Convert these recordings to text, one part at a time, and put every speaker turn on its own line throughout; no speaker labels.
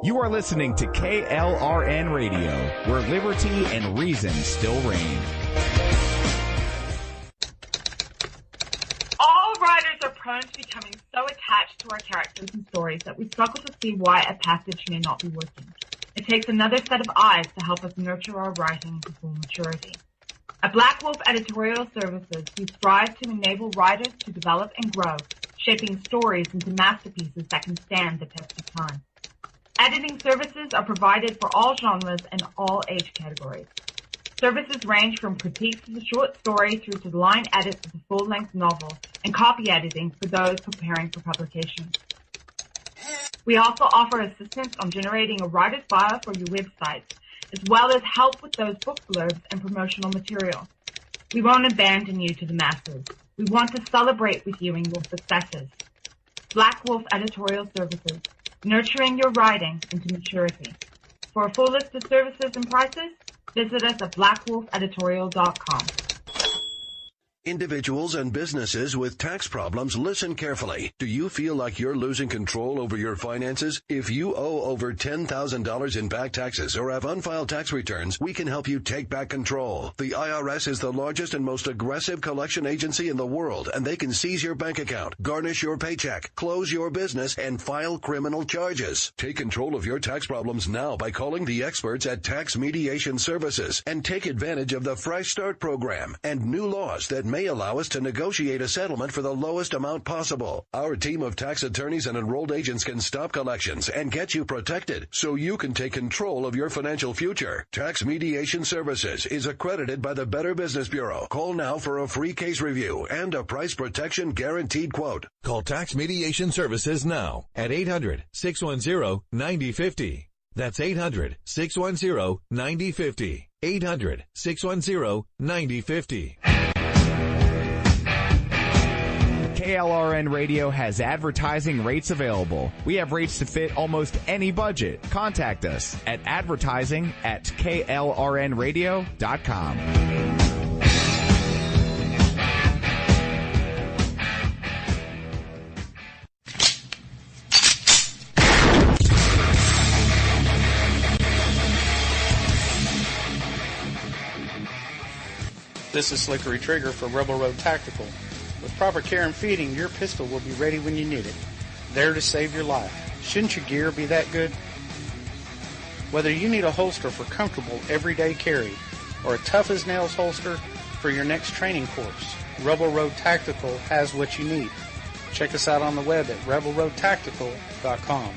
You are listening to KLRN Radio, where liberty and reason still reign.
All writers are prone to becoming so attached to our characters and stories that we struggle to see why a passage may not be working. It takes another set of eyes to help us nurture our writing to full maturity. At Black Wolf Editorial Services, we strive to enable writers to develop and grow, shaping stories into masterpieces that can stand the test of time. Editing services are provided for all genres and all age categories. Services range from critiques of the short story through to line edits of the full-length novel and copy editing for those preparing for publication. We also offer assistance on generating a writer's bio for your websites, as well as help with those book blurbs and promotional material. We won't abandon you to the masses. We want to celebrate with you in your successes. Black Wolf Editorial Services, nurturing your writing into maturity. For a full list of services and prices, visit us at blackwolfeditorial.com.
Individuals and businesses with tax problems, listen carefully. Do you feel like you're losing control over your finances? If you owe over $10,000 in back taxes or have unfiled tax returns, we can help you take back control. The IRS is the largest and most aggressive collection agency in the world, and they can seize your bank account, garnish your paycheck, close your business, and file criminal charges. Take control of your tax problems now by calling the experts at Tax Mediation Services and take advantage of the Fresh Start program and new laws that may allow us to negotiate a settlement for the lowest amount possible. Our team of tax attorneys and enrolled agents can stop collections and get you protected so you can take control of your financial future. Tax Mediation Services is accredited by the Better Business Bureau. Call now for a free case review and a price protection guaranteed quote.
Call Tax Mediation Services now at 800-610-9050. That's 800-610-9050. 800-610-9050.
KLRN Radio has advertising rates available. We have rates to fit almost any budget. Contact us at advertising@klrnradio.com.
This is Slickery Trigger for Rebel Road Tactical. With proper care and feeding, your pistol will be ready when you need it, there to save your life. Shouldn't your gear be that good? Whether you need a holster for comfortable everyday carry or a tough-as-nails holster for your next training course, Rebel Road Tactical has what you need. Check us out on the web at rebelroadtactical.com.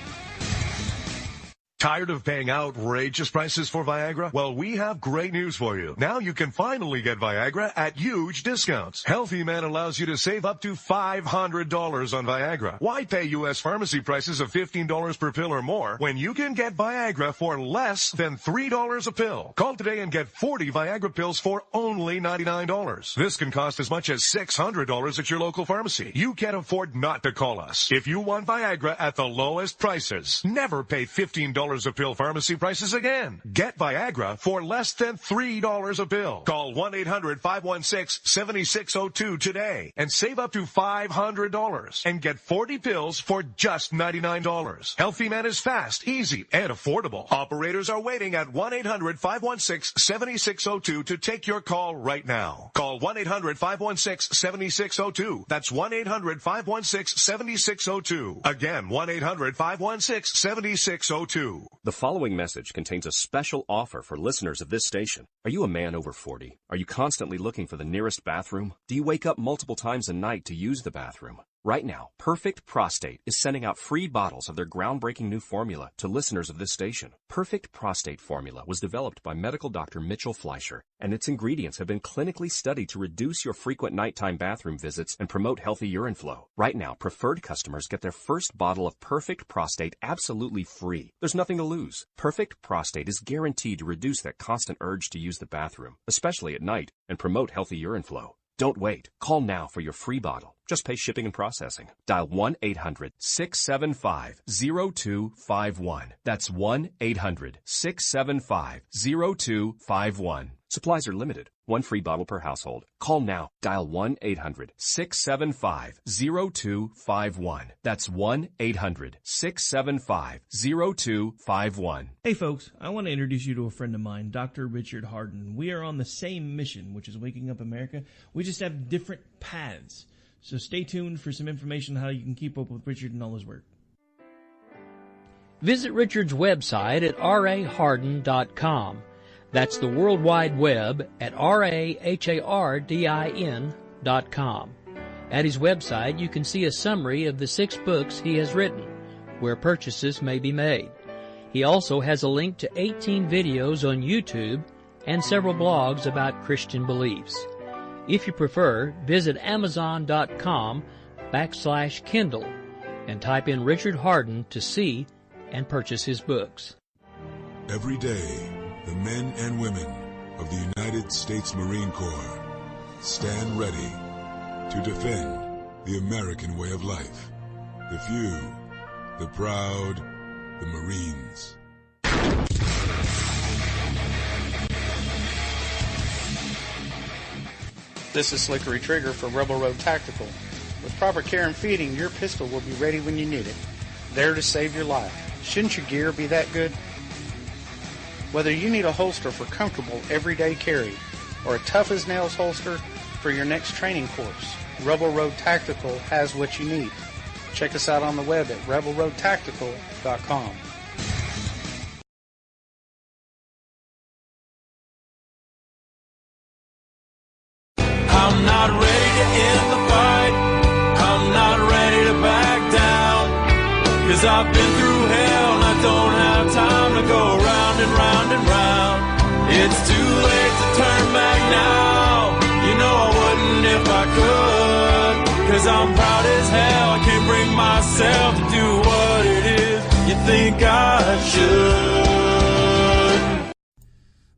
Tired of paying outrageous prices for Viagra? Well, we have great news for you. Now you can finally get Viagra at huge discounts. Healthy Man allows you to save up to $500 on Viagra. Why pay U.S. pharmacy prices of $15 per pill or more when you can get Viagra for less than $3 a pill? Call today and get 40 Viagra pills for only $99. This can cost as much as $600 at your local pharmacy. You can't afford not to call us. If you want Viagra at the lowest prices, never pay $15 a pill pharmacy prices again. Get Viagra for less than $3 a pill. Call 1-800-516-7602 today and save up to $500 and get 40 pills for just $99. Healthy Man is fast, easy, and affordable. Operators are waiting at 1-800-516-7602 to take your call right now. Call 1-800-516-7602. That's 1-800-516-7602. Again, 1-800-516-7602.
The following message contains a special offer for listeners of this station. Are you a man over 40? Are you constantly looking for the nearest bathroom? Do you wake up multiple times a night to use the bathroom? Right now, Perfect Prostate is sending out free bottles of their groundbreaking new formula to listeners of this station. Perfect Prostate formula was developed by medical doctor Mitchell Fleischer, and its ingredients have been clinically studied to reduce your frequent nighttime bathroom visits and promote healthy urine flow. Right now, preferred customers get their first bottle of Perfect Prostate absolutely free. There's nothing to lose. Perfect Prostate is guaranteed to reduce that constant urge to use the bathroom, especially at night, and promote healthy urine flow. Don't wait. Call now for your free bottle. Just pay shipping and processing. Dial 1-800-675-0251. That's 1-800-675-0251. Supplies are limited. One free bottle per household. Call now. Dial 1-800-675-0251. That's 1-800-675-0251.
Hey folks, I want to introduce you to a friend of mine, Dr. Richard Harden. We are on the same mission, which is waking up America. We just have different paths. So stay tuned for some information on how you can keep up with Richard and all his work.
Visit Richard's website at rahardin.com. That's the World Wide Web at rahardin.com. At his website, you can see a summary of the 6 books he has written, where purchases may be made. He also has a link to 18 videos on YouTube and several blogs about Christian beliefs. If you prefer, visit Amazon.com/Kindle and type in Richard Harden to see and purchase his books.
Every day, the men and women of the United States Marine Corps stand ready to defend the American way of life. The few, the proud, the Marines.
This is Slickery Trigger for Rebel Road Tactical. With proper care and feeding, your pistol will be ready when you need it, there to save your life. Shouldn't your gear be that good? Whether you need a holster for comfortable everyday carry or a tough-as-nails holster for your next training course, Rebel Road Tactical has what you need. Check us out on the web at rebelroadtactical.com.
I'm not ready to end the fight. I'm not ready to back down. 'Cause I've been through hell and I don't have time to go round and round and round. It's too late to turn back now. You know I wouldn't if I could. 'Cause I'm proud as hell. I can't bring myself to do what it is you think I should.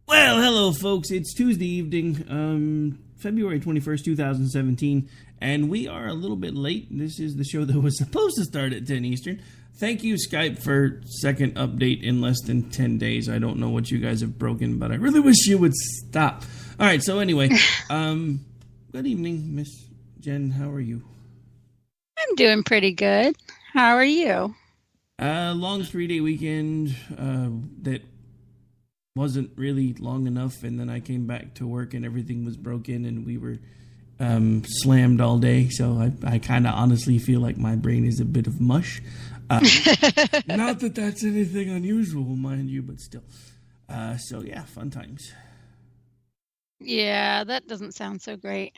Well, hello folks, it's Tuesday evening, February 21st, 2017, and we are a little bit late. This is the show that was supposed to start at 10 Eastern. Thank you, Skype, for second update in less than 10 days. I don't know what you guys have broken, but I really wish you would stop. All right, so anyway, good evening, Miss Jen. How are you?
I'm doing pretty good. How are you?
Long 3-day weekend that wasn't really long enough, and then I came back to work and everything was broken and we were slammed all day, so I kind of honestly feel like my brain is a bit of mush. Not that that's anything unusual, mind you, but still. So yeah, fun times.
Yeah, that doesn't sound so great.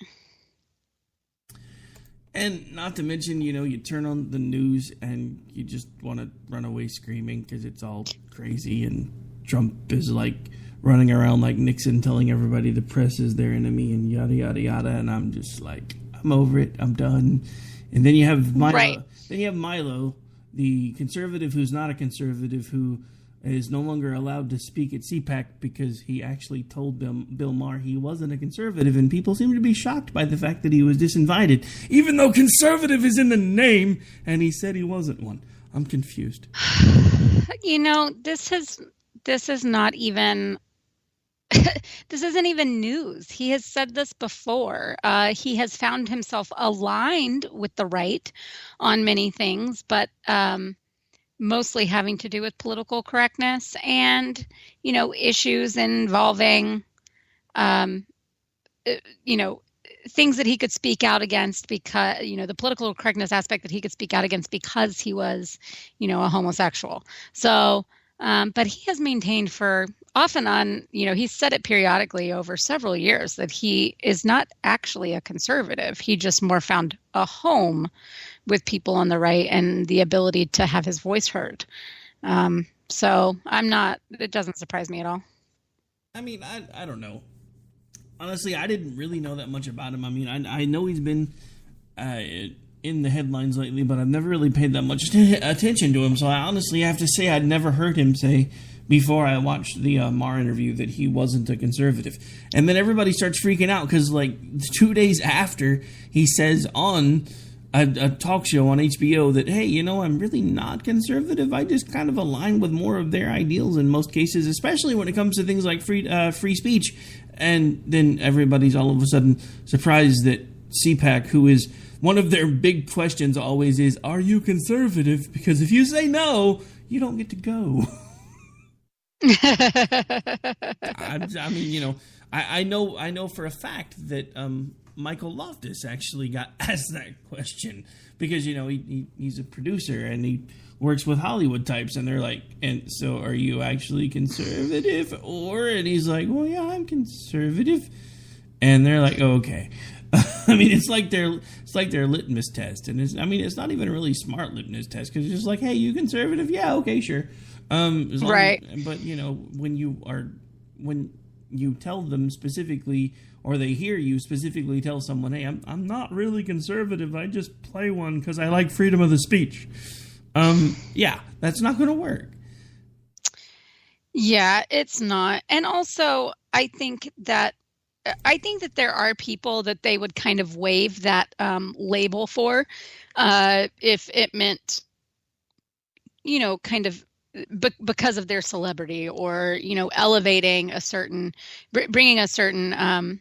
And not to mention, you know, you turn on the news and you just want to run away screaming because it's all crazy, and Trump is like running around like Nixon telling everybody the press is their enemy and yada, yada, yada. And I'm just like, I'm over it. I'm done. And then you have Milo.
Right.
Then you have Milo, the conservative who's not a conservative, who is no longer allowed to speak at CPAC because he actually told Bill Maher he wasn't a conservative. And people seem to be shocked by the fact that he was disinvited, even though conservative is in the name and he said he wasn't one. I'm confused.
You know, this is not even this isn't even news. He has said this before. He has found himself aligned with the right on many things, but mostly having to do with political correctness and, you know, issues involving, you know, things that he could speak out against because, you know, the political correctness aspect that he could speak out against because he was, you know, a homosexual. So, but he has maintained for off and on, you know, he's said it periodically over several years that he is not actually a conservative. He just more found a home with people on the right and the ability to have his voice heard. So it doesn't surprise me at all.
I mean, I don't know. Honestly, I didn't really know that much about him. I mean, I know he's been in the headlines lately, but I've never really paid that much attention to him. So I honestly have to say I'd never heard him say before I watched the Maher interview that he wasn't a conservative. And then everybody starts freaking out because, like, 2 days after, he says on a talk show on HBO that, hey, you know, I'm really not conservative. I just kind of align with more of their ideals in most cases, especially when it comes to things like free speech. And then everybody's all of a sudden surprised that CPAC, who is one of their big questions always is, are you conservative? Because if you say no, you don't get to go. I mean, you know, I know for a fact that Michael Loftus actually got asked that question because, you know, he's a producer and he works with Hollywood types, and they're like, and so are you actually conservative? And he's like, well, yeah, I'm conservative. And they're like, oh, okay. I mean, it's like their litmus test, and it's not even a really smart litmus test because it's just like, hey, you conservative? Yeah, okay, sure. Right. But you know, when you tell them specifically, or they hear you specifically tell someone, hey, I'm not really conservative. I just play one because I like freedom of the speech. Yeah, that's not going to work.
Yeah, it's not. And also, I think that there are people that they would kind of waive that label for if it meant, you know, kind of because of their celebrity, or, you know, elevating a certain, bringing a certain,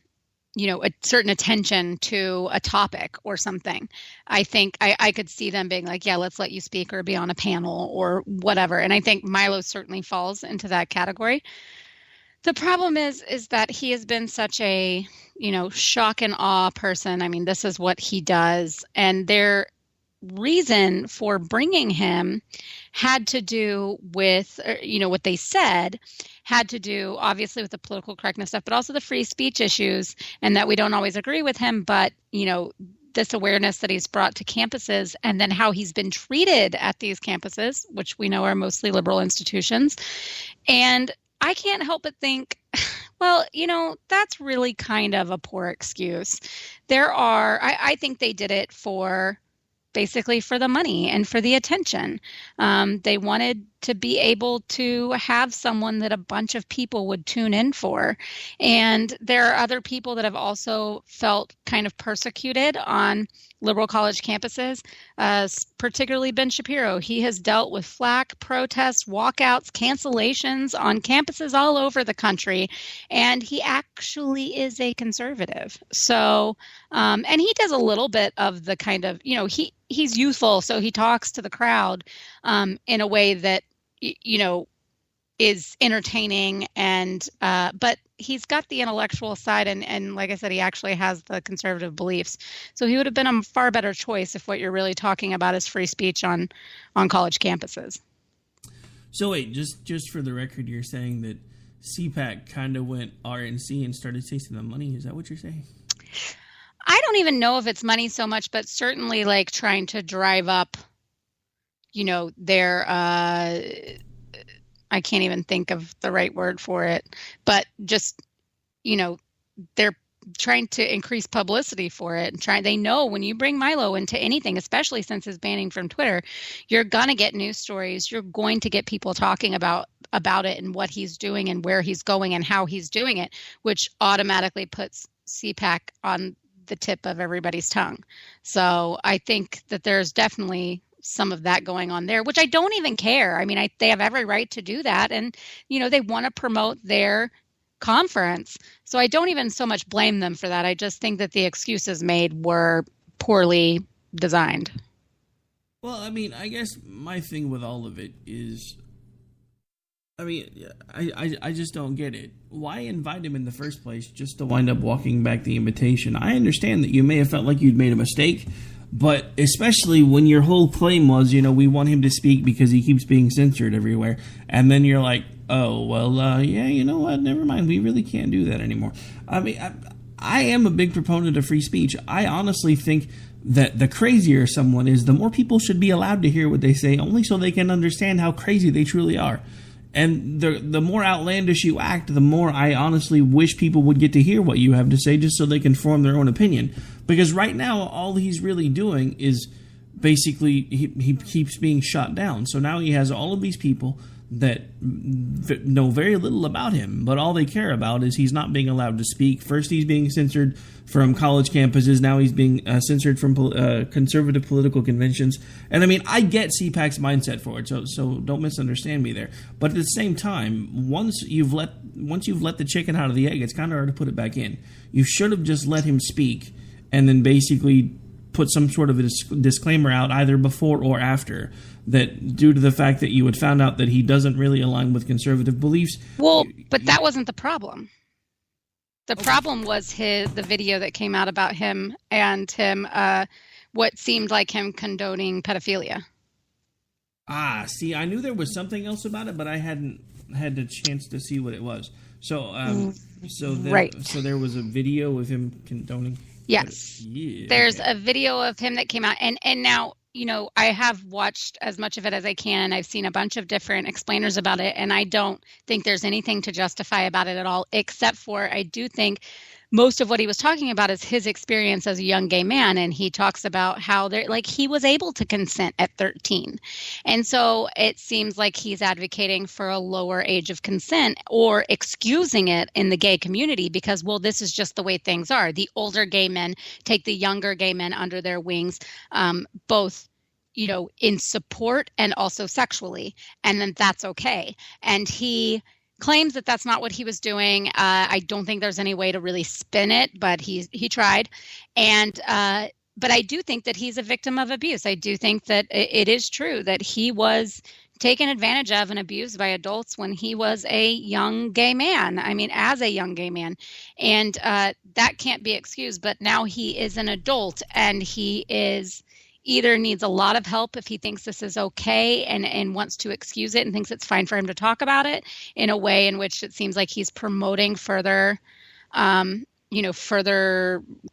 you know, a certain attention to a topic or something. I think I could see them being like, yeah, let's let you speak or be on a panel or whatever. And I think Milo certainly falls into that category. The problem is that he has been such a, you know, shock and awe person. I mean, this is what he does. And their reason for bringing him had to do with, you know, what they said had to do obviously with the political correctness stuff, but also the free speech issues, and that we don't always agree with him, but, you know, this awareness that he's brought to campuses, and then how he's been treated at these campuses, which we know are mostly liberal institutions. And I can't help but think, well, you know, that's really kind of a poor excuse. I think they did it basically for the money and for the attention. They wanted to be able to have someone that a bunch of people would tune in for. And there are other people that have also felt kind of persecuted on liberal college campuses, particularly Ben Shapiro. He has dealt with flack, protests, walkouts, cancellations on campuses all over the country, and he actually is a conservative. So, and he does a little bit of the kind of, you know, he's youthful, so he talks to the crowd in a way that, you know, is entertaining, and but he's got the intellectual side, and like I said, he actually has the conservative beliefs. So he would have been a far better choice if what you're really talking about is free speech on college campuses.
So wait, just for the record, you're saying that CPAC kind of went RNC and started chasing the money? Is that what you're saying?
I don't even know if it's money so much, but certainly like trying to drive up, you know, their I can't even think of the right word for it, but just, you know, they're trying to increase publicity for it, and they know when you bring Milo into anything, especially since his banning from Twitter, you're going to get news stories. You're going to get people talking about it and what he's doing and where he's going and how he's doing it, which automatically puts CPAC on the tip of everybody's tongue. So I think that there's definitely some of that going on there, which I don't even care. I mean, they have every right to do that. And, you know, they want to promote their conference. So I don't even so much blame them for that. I just think that the excuses made were poorly designed.
Well, I mean, I guess my thing with all of it is, I mean, I just don't get it. Why invite him in the first place just to wind up walking back the invitation? I understand that you may have felt like you'd made a mistake, but especially when your whole claim was, you know, we want him to speak because he keeps being censored everywhere. And then you're like, oh, well, yeah, you know what? Never mind. We really can't do that anymore. I mean, I am a big proponent of free speech. I honestly think that the crazier someone is, the more people should be allowed to hear what they say, only so they can understand how crazy they truly are. And the more outlandish you act, the more I honestly wish people would get to hear what you have to say just so they can form their own opinion. Because right now, all he's really doing is basically he keeps being shot down. So now he has all of these people that know very little about him, but all they care about is he's not being allowed to speak. First, he's being censored from college campuses. Now he's being censored from conservative political conventions. And I mean, I get CPAC's mindset for it, so don't misunderstand me there. But at the same time, once you've let the chicken out of the egg, it's kind of hard to put it back in. You should have just let him speak, and then basically put some sort of a disclaimer out either before or after that due to the fact that you had found out that he doesn't really align with conservative beliefs.
Well, but that wasn't the problem. The problem was the video that came out about him and him, what seemed like him condoning pedophilia.
See, I knew there was something else about it, but I hadn't had the chance to see what it was. So there was a video of him condoning.
Yes.
Yeah,
there's a video of him that came out, and now, you know, I have watched as much of it as I can. I've seen a bunch of different explainers about it, and I don't think there's anything to justify about it at all, except for I do think most of what he was talking about is his experience as a young gay man, and he talks about how he was able to consent at 13. And so it seems like he's advocating for a lower age of consent or excusing it in the gay community because, well, this is just the way things are. The older gay men take the younger gay men under their wings, both, you know, in support and also sexually, and then that's okay. And he claims that that's not what he was doing. I don't think there's any way to really spin it, but he tried. And but I do think that he's a victim of abuse. I do think that it is true that he was taken advantage of and abused by adults when he was a young gay man. I mean, as a young gay man. And that can't be excused. But now he is an adult, and he either needs a lot of help if he thinks this is okay and wants to excuse it and thinks it's fine for him to talk about it in a way in which it seems like he's promoting further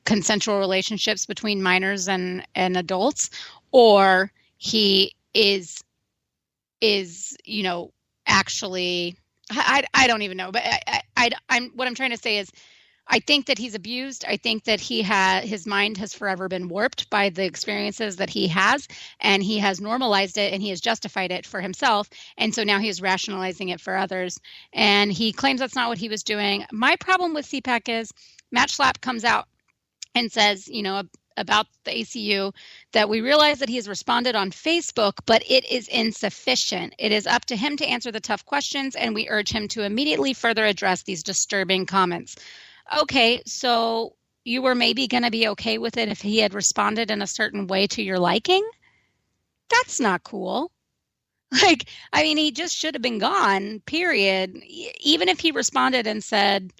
consensual relationships between minors and adults, or he is, you know, actually, I don't even know, but I'm what I'm trying to say is, I think that he's abused. I think that his mind has forever been warped by the experiences that he has, and he has normalized it and he has justified it for himself. And so now he is rationalizing it for others. And he claims that's not what he was doing. My problem with CPAC is Matt Schlapp comes out and says, you know, about the ACU, that we realize that he has responded on Facebook, but it is insufficient. It is up to him to answer the tough questions, and we urge him to immediately further address these disturbing comments. Okay, so you were maybe going to be okay with it if he had responded in a certain way to your liking? That's not cool. Like, I mean, he just should have been gone, period. Even if he responded and said,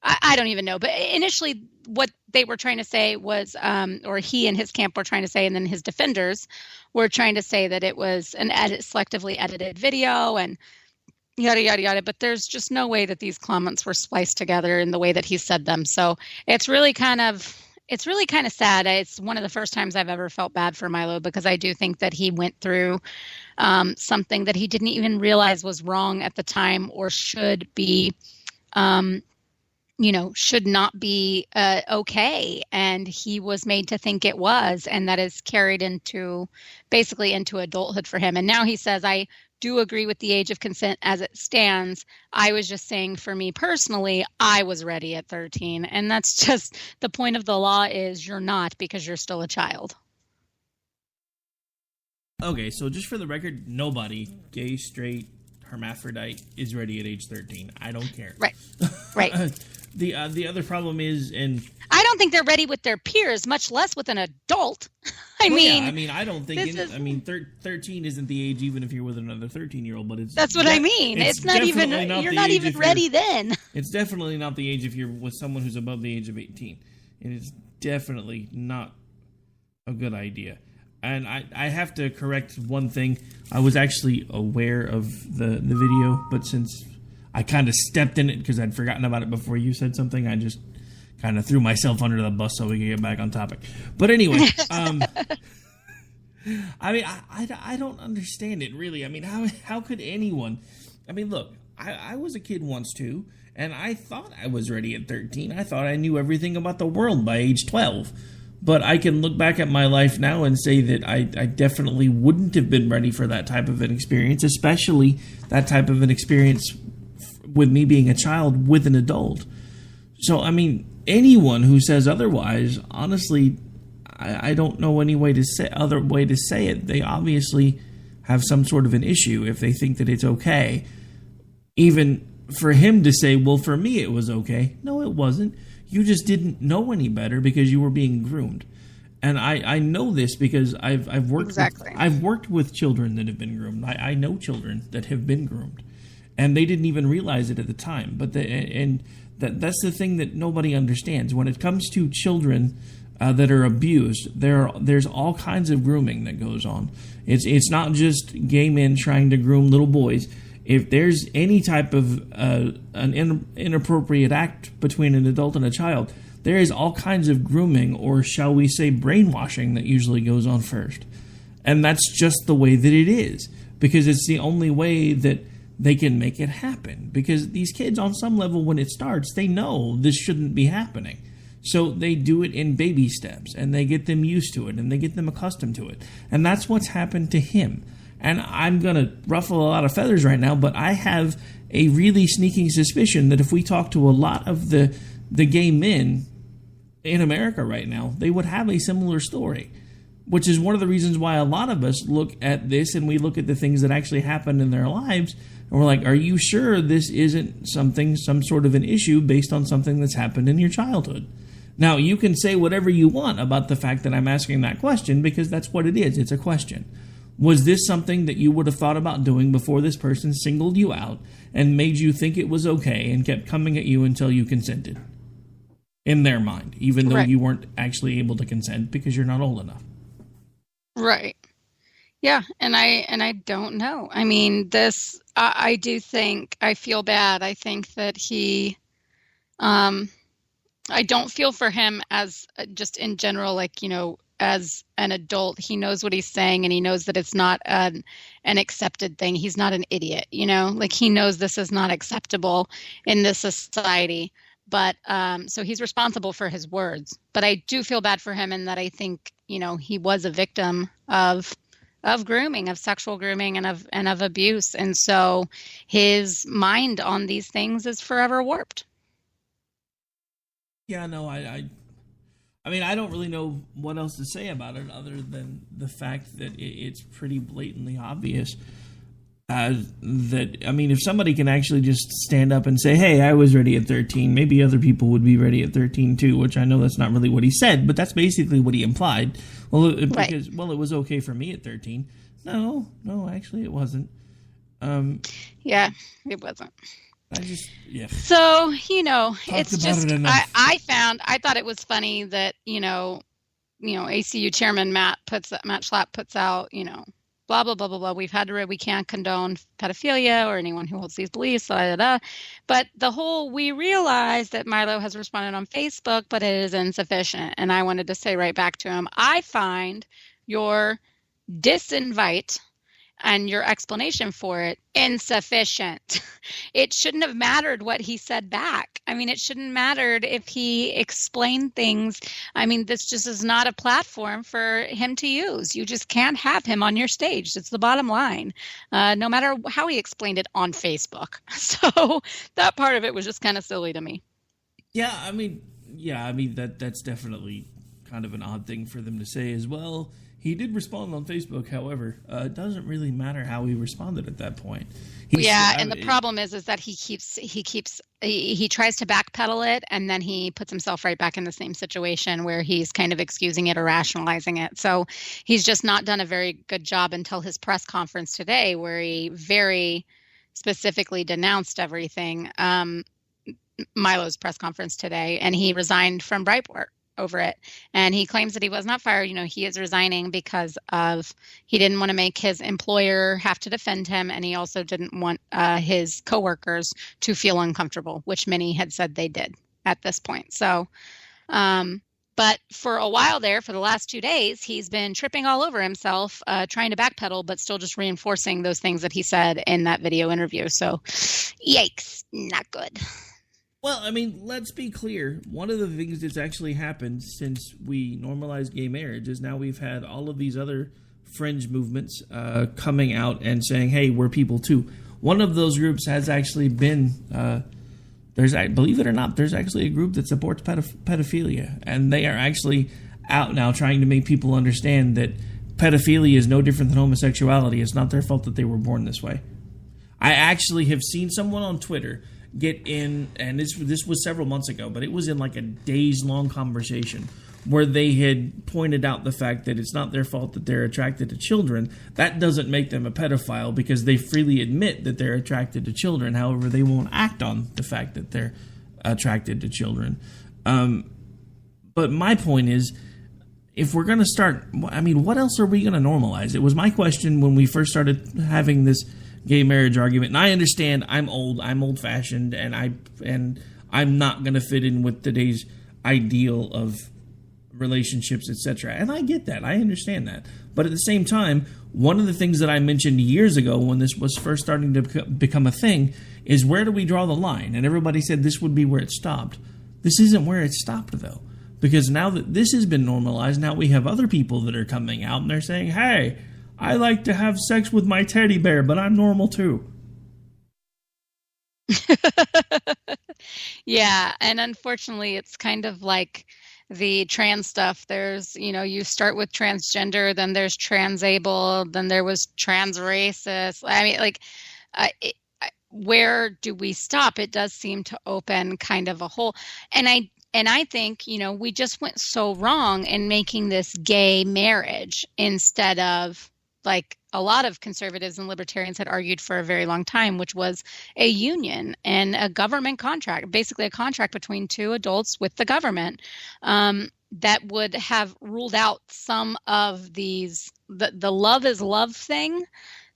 I don't even know. But initially what they were trying to say was, or he and his camp were trying to say, and then his defenders were trying to say that it was an selectively edited video and yada, yada, yada. But there's just no way that these comments were spliced together in the way that he said them. So it's really kind of sad. It's one of the first times I've ever felt bad for Milo, because I do think that he went through something that he didn't even realize was wrong at the time, or should be, should not be okay. And he was made to think it was, and that is carried into adulthood for him. And now he says, I do agree with the age of consent as it stands. I was just saying, for me personally, I was ready at 13. And that's just the point of the law, is you're not, because you're still a child.
Okay, so just for the record, nobody, gay, straight, hermaphrodite, is ready at age 13. I don't care.
Right.
The other problem is, and
I don't think they're ready with their peers, much less with an adult. I
don't think 13 isn't the age, even if you're with another 13-year-old, but
that's what I mean. It's not even, you're not even ready then.
It's definitely not the age if you're with someone who's above the age of 18. And it's definitely not a good idea. And I have to correct one thing. I was actually aware of the video, but since I kind of stepped in it because I'd forgotten about it before you said something, I just kind of threw myself under the bus so we could get back on topic. But anyway, I don't understand it, really. I mean, how could anyone... I mean, look, I was a kid once, too, and I thought I was ready at 13. I thought I knew everything about the world by age 12. But I can look back at my life now and say that I definitely wouldn't have been ready for that type of an experience, especially that type of an experience with me being a child with an adult. So, I mean, anyone who says otherwise, honestly, I don't know any other way to say it. They obviously have some sort of an issue if they think that it's okay. Even for him to say, well, for me it was okay. No, it wasn't. You just didn't know any better because you were being groomed. And I know this because I've worked with children that have been groomed. I know children that have been groomed, and they didn't even realize it at the time. But that's the thing that nobody understands when it comes to children that are abused. There's all kinds of grooming that goes on. It's not just gay men trying to groom little boys. If there's any type of an inappropriate act between an adult and a child, there is all kinds of grooming, or shall we say brainwashing, that usually goes on first. And that's just the way that it is, because it's the only way that they can make it happen. Because these kids, on some level, when it starts, they know this shouldn't be happening. So they do it in baby steps, and they get them used to it, and they get them accustomed to it. And that's what's happened to him. And I'm going to ruffle a lot of feathers right now, but I have a really sneaking suspicion that if we talk to a lot of the gay men in America right now, they would have a similar story, which is one of the reasons why a lot of us look at this and we look at the things that actually happened in their lives, and we're like, are you sure this isn't some sort of an issue based on something that's happened in your childhood? Now, you can say whatever you want about the fact that I'm asking that question, because that's what it is. It's a question. Was this something that you would have thought about doing before this person singled you out and made you think it was okay and kept coming at you until you consented? In their mind, even though you weren't actually able to consent because you're not old enough. Right.
Yeah, and I don't know. I mean, I do think, I feel bad. I think that he, I don't feel for him as just in general, like, you know, as an adult. He knows what he's saying, and he knows that it's not an accepted thing. He's not an idiot, you know, like he knows this is not acceptable in this society. But so he's responsible for his words. But I do feel bad for him in that I think, you know, he was a victim of grooming, of sexual grooming, and of abuse. And so his mind on these things is forever warped.
Yeah, no, I mean, I don't really know what else to say about it other than the fact that it's pretty blatantly obvious that, I mean, if somebody can actually just stand up and say, hey, I was ready at 13, maybe other people would be ready at 13 too, which I know that's not really what he said, but that's basically what he implied. Well, because, it was okay for me at 13. No, actually it wasn't.
Yeah, it wasn't.
Yeah.
So, you know,
Talked
it's just, I thought it was funny that, you know, ACU chairman Matt Schlapp puts out, you know, blah, blah, blah, blah, blah. We can't condone pedophilia or anyone who holds these beliefs, blah, blah, blah. But we realize that Milo has responded on Facebook, but it is insufficient. And I wanted to say right back to him, I find your disinvite and your explanation for it insufficient. It shouldn't have mattered what he said back. I mean, it shouldn't mattered if he explained things. I mean, this just is not a platform for him to use. You just can't have him on your stage. That's the bottom line, no matter how he explained it on Facebook. So that part of it was just kind of silly to me.
Yeah, I mean, that's definitely kind of an odd thing for them to say as well. He did respond on Facebook, however. It doesn't really matter how he responded at that point.
And the problem is that he tries to backpedal it, and then he puts himself right back in the same situation where he's kind of excusing it or rationalizing it. So he's just not done a very good job until his press conference today, where he very specifically denounced everything. Milo's press conference today, and he resigned from Breitbart over it. And he claims that he was not fired. You know, he is resigning because he didn't want to make his employer have to defend him. And he also didn't want his coworkers to feel uncomfortable, which many had said they did at this point. So, but for a while there, for the last 2 days, he's been tripping all over himself, trying to backpedal, but still just reinforcing those things that he said in that video interview. So, yikes, not good.
Well, I mean, let's be clear. One of the things that's actually happened since we normalized gay marriage is now we've had all of these other fringe movements coming out and saying, hey, we're people too. One of those groups has actually been, believe it or not, there's actually a group that supports pedophilia. And they are actually out now trying to make people understand that pedophilia is no different than homosexuality. It's not their fault that they were born this way. I actually have seen someone on Twitter get in, and this was several months ago, but it was in like a days-long conversation where they had pointed out the fact that it's not their fault that they're attracted to children. That doesn't make them a pedophile because they freely admit that they're attracted to children. However, they won't act on the fact that they're attracted to children. But my point is, if we're going to start, I mean, what else are we going to normalize? It was my question when we first started having this gay marriage argument, and I understand I'm old-fashioned, and I'm not going to fit in with today's ideal of relationships, etc. And I get that, I understand that. But at the same time, one of the things that I mentioned years ago when this was first starting to become a thing is, where do we draw the line? And everybody said this would be where it stopped. This isn't where it stopped, though, because now that this has been normalized, now we have other people that are coming out and they're saying, hey, I like to have sex with my teddy bear, but I'm normal too.
Yeah, and unfortunately, it's kind of like the trans stuff. There's, you start with transgender, then there's transable, then there was trans racist. I mean, where do we stop? It does seem to open kind of a hole. And I think, we just went so wrong in making this gay marriage instead of, like a lot of conservatives and libertarians had argued for a very long time, which was a union and a government contract, basically a contract between two adults with the government, that would have ruled out some of these, the love is love thing.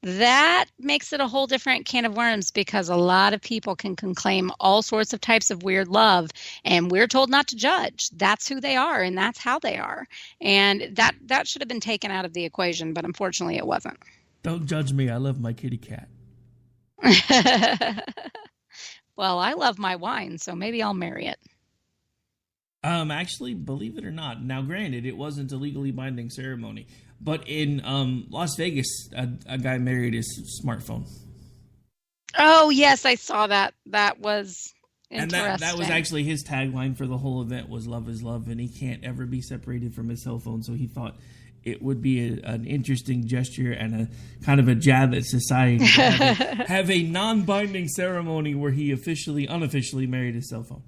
That makes it a whole different can of worms, because a lot of people can claim all sorts of types of weird love, and we're told not to judge. That's who they are, and that's how they are. And that should have been taken out of the equation, but unfortunately it wasn't.
Don't judge me. I love my kitty cat.
Well, I love my wine, so maybe I'll marry it.
Actually, believe it or not, now granted, it wasn't a legally binding ceremony, but in Las Vegas, a guy married his smartphone.
Oh, yes, I saw that. That was interesting.
And that was actually his tagline for the whole event, was love is love, and he can't ever be separated from his cell phone, so he thought it would be an interesting gesture and a kind of a jab at society to have a non-binding ceremony where he unofficially married his cell phone.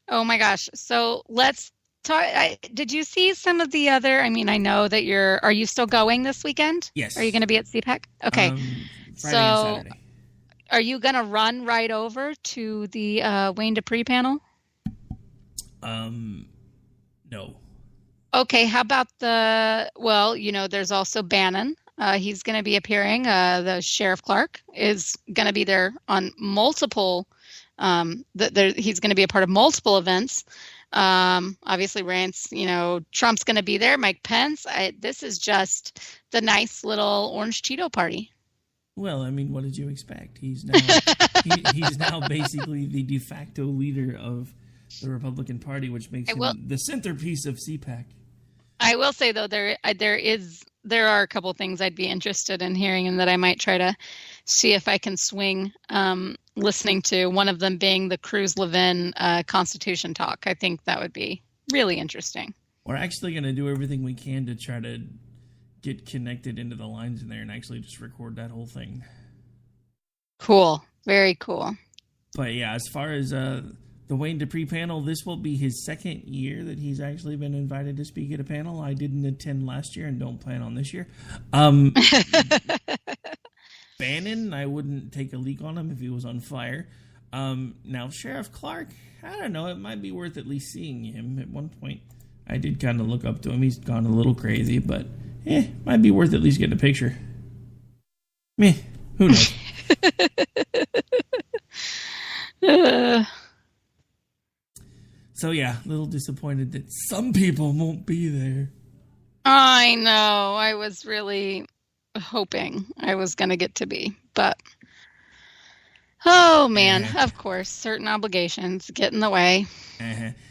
Oh my gosh. So let's talk. Did you see some of the other, I mean, I know that are you still going this weekend?
Yes.
Are you going to be at CPAC? Okay.
Friday and Saturday.
Are you going to run right over to the Wayne Dupree panel?
No.
Okay. How about there's also Bannon. He's going to be appearing. The Sheriff Clark is going to be there on multiple he's going to be a part of multiple events. Obviously, Rance, Trump's going to be there. Mike Pence. This is just the nice little Orange Cheeto party.
Well, I mean, what did you expect? He's now he's now basically the de facto leader of the Republican Party, which makes him the centerpiece of CPAC.
I will say, though, there are a couple things I'd be interested in hearing, and that I might try to see if I can swing listening to, one of them being the Cruz-Levin Constitution talk. I think that would be really interesting.
We're actually going to do everything we can to try to get connected into the lines in there and actually just record that whole thing.
Cool. Very cool.
But yeah, as far as the Wayne Dupree panel, this will be his second year that he's actually been invited to speak at a panel. I didn't attend last year and don't plan on this year. Bannon, I wouldn't take a leak on him if he was on fire. Now, Sheriff Clark, I don't know. It might be worth at least seeing him. At one point, I did kind of look up to him. He's gone a little crazy, but might be worth at least getting a picture. Who knows? So yeah, a little disappointed that some people won't be there.
I know. I was really hoping I was going to get to be, but Oh, man, of course. Certain obligations get in the way.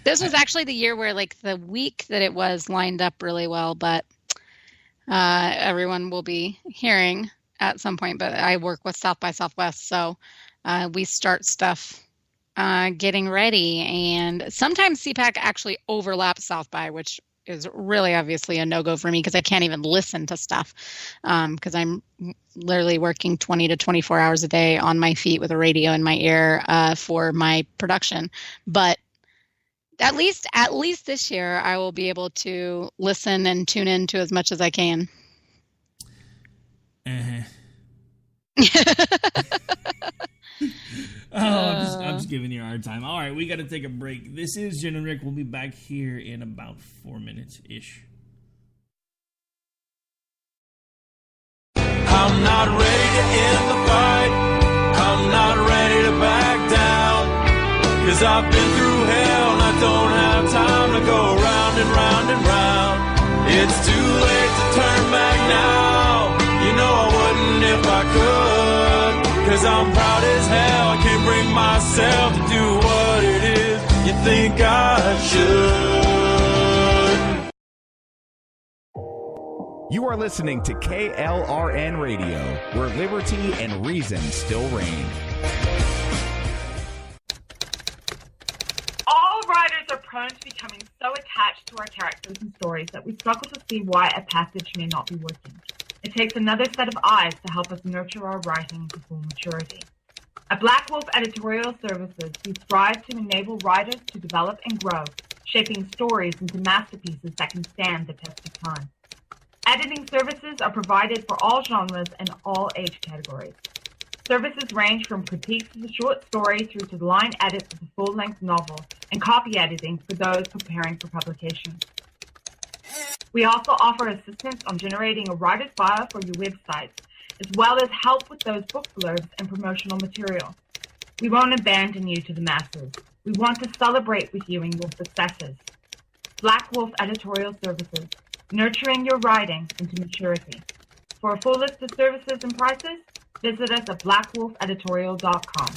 This was actually the year where, like, the week that it was lined up really well, but everyone will be hearing at some point. But I work with South by Southwest, so we start stuff getting ready. And sometimes CPAC actually overlaps South by, which is really obviously a no-go for me because I can't even listen to stuff because I'm literally working 20 to 24 hours a day on my feet with a radio in my ear for my production. But at least this year, I will be able to listen and tune in to as much as I can.
I'm just giving you a hard time. All right, we got to take a break. This is Jen and Rick. We'll be back here in about 4 minutes-ish.
I'm not ready to end the fight. I'm not ready to back down. 'Cause I've been through hell and I don't have time to go round and round and round. It's too late to turn back now. You know I wouldn't if I could. 'Cause I'm proud as hell, I can't bring myself to do what it is you think I should.
You are listening to KLRN Radio, where liberty and reason still reign.
All writers are prone to becoming so attached to our characters and stories that we struggle to see why a passage may not be working. It takes another set of eyes to help us nurture our writing to full maturity. At Black Wolf Editorial Services, we strive to enable writers to develop and grow, shaping stories into masterpieces that can stand the test of time. Editing services are provided for all genres and all age categories. Services range from critiques of the short story through to the line edits of the full-length novel and copy editing for those preparing for publication. We also offer assistance on generating a writer's bio for your websites, as well as help with those book blurbs and promotional material. We won't abandon you to the masses. We want to celebrate with you in your successes. Black Wolf Editorial Services, nurturing your writing into maturity. For a full list of services and prices, visit us at blackwolfeditorial.com.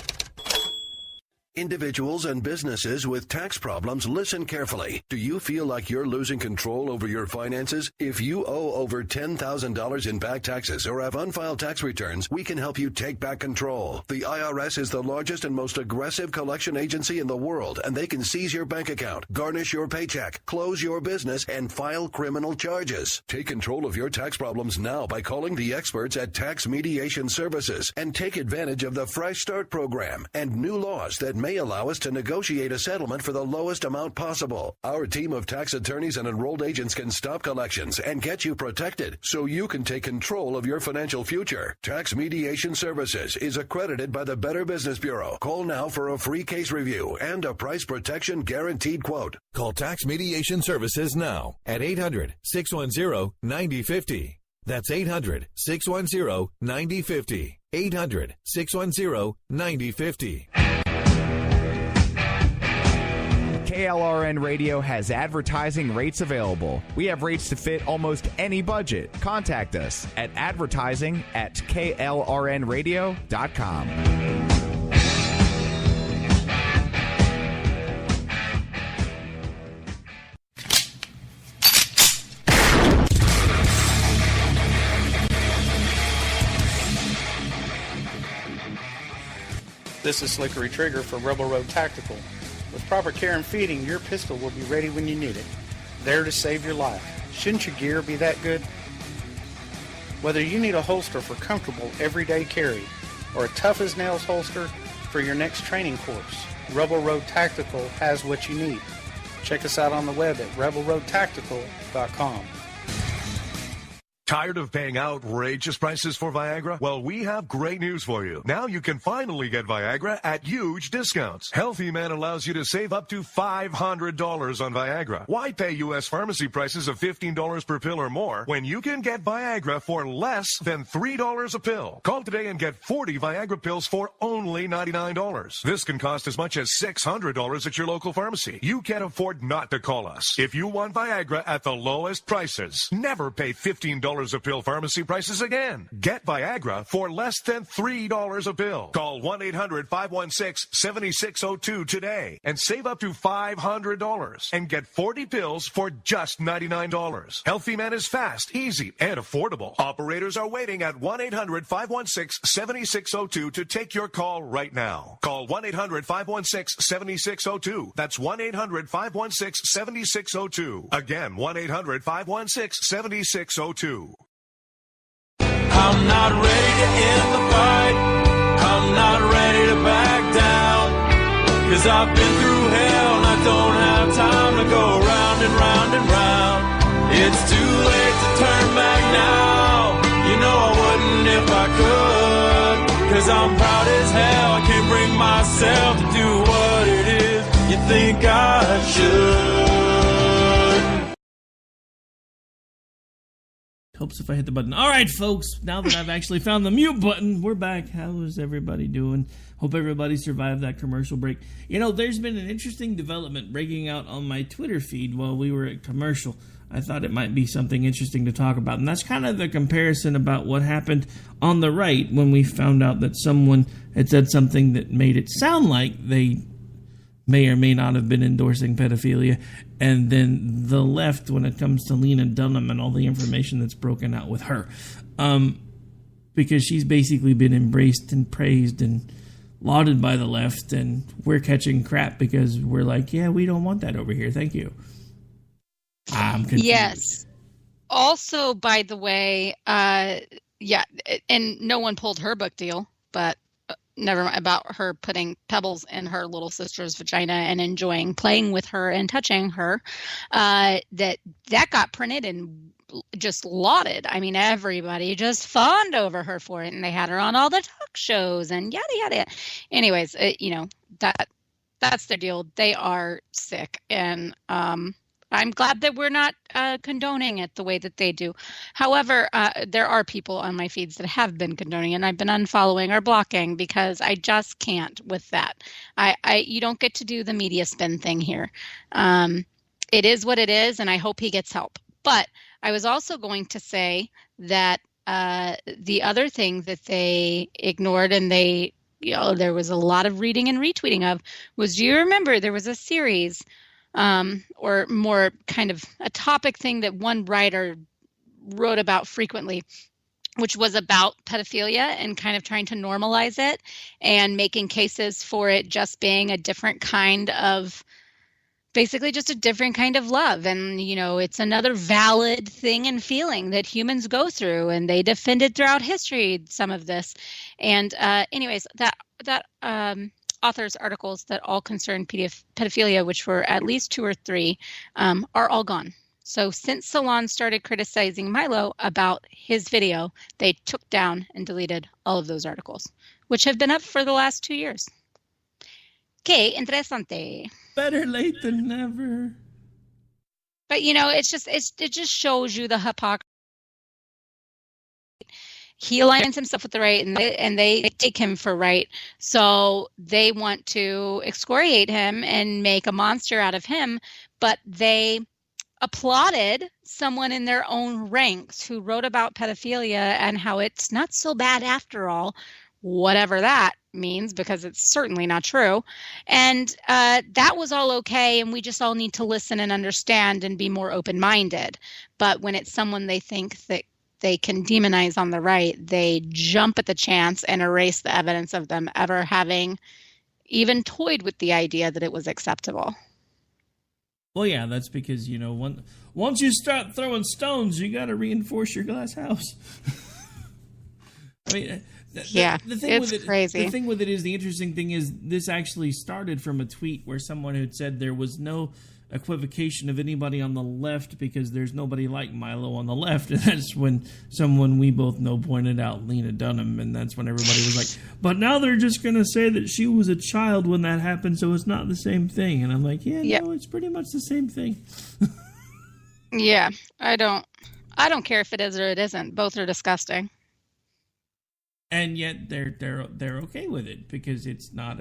Individuals and businesses with tax problems, listen carefully. Do you feel like you're losing control over your finances? If you owe over $10,000 in back taxes or have unfiled tax returns, we can help you take back control. The IRS is the largest and most aggressive collection agency in the world, and they can seize your bank account, garnish your paycheck, close your business, and file criminal charges. Take control of your tax problems now by calling the experts at Tax Mediation Services and take advantage of the Fresh Start program and new laws that may allow us to negotiate a settlement for the lowest amount possible. Our team of tax attorneys and enrolled agents can stop collections and get you protected so you can take control of your financial future. Tax Mediation Services is accredited by the Better Business Bureau. Call now for a free case review and a price protection guaranteed quote.
Call Tax Mediation Services now at 800-610-9050. That's 800-610-9050. 800-610-9050.
KLRN Radio has advertising rates available. We have rates to fit almost any budget. Contact us at advertising@klrnradio.com.
This is Slickery Trigger for Rebel Road Tactical. With proper care and feeding, your pistol will be ready when you need it, there to save your life. Shouldn't your gear be that good? Whether you need a holster for comfortable everyday carry or a tough-as-nails holster for your next training course, Rebel Road Tactical has what you need. Check us out on the web at rebelroadtactical.com.
Tired of paying outrageous prices for Viagra? Well, we have great news for you. Now you can finally get Viagra at huge discounts. Healthy Man allows you to save up to $500 on Viagra. Why pay U.S. pharmacy prices of $15 per pill or more when you can get Viagra for less than $3 a pill? Call today and get 40 Viagra pills for only $99. This can cost as much as $600 at your local pharmacy. You can't afford not to call us. If you want Viagra at the lowest prices, never pay $15 $3 a pill pharmacy prices again. Get Viagra for less than $3 a pill. Call 1-800-516-7602 today and save up to $500 and get 40 pills for just $99. Healthy Man is fast, easy, and affordable. Operators are waiting at 1-800-516-7602 to take your call right now. Call 1-800-516-7602. That's 1-800-516-7602. Again, 1-800-516-7602.
I'm not ready to end the fight. I'm not ready to back down. 'Cause I've been through hell and I don't have time to go round and round and round. It's too late to turn back now. You know I wouldn't if I could. 'Cause I'm proud as hell. I can't bring myself to do what it is you think I should.
Helps if I hit the button. All right, folks. Now that I've actually found the mute button, we're back. How is everybody doing? Hope everybody survived that commercial break. You know, there's been an interesting development breaking out on my Twitter feed while we were at commercial. I thought it might be something interesting to talk about. And that's kind of the comparison about what happened on the right when we found out that someone had said something that made it sound like they may or may not have been endorsing pedophilia, and then the left when it comes to Lena Dunham and all the information that's broken out with her. Because she's basically been embraced and praised and lauded by the left, and we're catching crap because we're like, yeah, we don't want that over here. Thank you. I'm confused.
Yes. Also, by the way, yeah, and no one pulled her book deal, but never mind about her putting pebbles in her little sister's vagina and enjoying playing with her and touching her. That got printed and just lauded. I mean, everybody just fawned over her for it, and they had her on all the talk shows and yada yada. Anyways, you know, that's their deal. They are sick, and I'm glad that we're not condoning it the way that they do. However, there are people on my feeds that have been condoning it, and I've been unfollowing or blocking because I just can't with that. You don't get to do the media spin thing here. It is what it is, and I hope he gets help. But I was also going to say that the other thing that they ignored and they, you know, there was a lot of reading and retweeting of was, do you remember there was a series or more kind of a topic thing that one writer wrote about frequently, which was about pedophilia and kind of trying to normalize it and making cases for it just being a different kind of, basically just a different kind of love. And, you know, it's another valid thing and feeling that humans go through, and they defended throughout history some of this. And anyways, that author's articles that all concern pedophilia, which were at least 2 or 3, are all gone. So since Salon started criticizing Milo about his video, they took down and deleted all of those articles, which have been up for the last 2 years. Que interesante.
Better late than never.
But, you know, it just shows you the hypocrisy. He aligns himself with the right, and they take him for right. So they want to excoriate him and make a monster out of him. But they applauded someone in their own ranks who wrote about pedophilia and how it's not so bad after all, whatever that means, because it's certainly not true. And that was all okay, and we just all need to listen and understand and be more open-minded. But when it's someone they think that they can demonize on the right, they jump at the chance and erase the evidence of them ever having even toyed with the idea that it was acceptable.
Well, yeah, that's because, you know, once you start throwing stones, you got to reinforce your glass house. I mean, the thing
it's
with it,
crazy.
The thing with it is, the interesting thing is, this actually started from a tweet where someone had said there was no equivocation of anybody on the left because there's nobody like Milo on the left, and that's when someone we both know pointed out Lena Dunham, and that's when everybody was like, but now they're just going to say that she was a child when that happened, so it's not the same thing. And I'm like, no, it's pretty much the same thing.
Yeah, I don't care if it is or it isn't. Both are disgusting.
And yet they're okay with it because it's not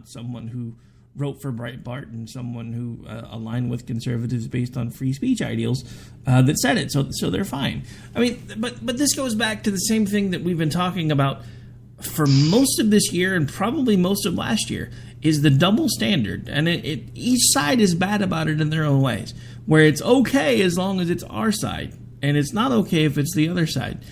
someone who wrote for Breitbart and someone who aligned with conservatives based on free speech ideals that said it. So they're fine. I mean, but this goes back to the same thing that we've been talking about for most of this year and probably most of last year, is the double standard. And each side is bad about it in their own ways, where it's okay as long as it's our side, and it's not okay if it's the other side.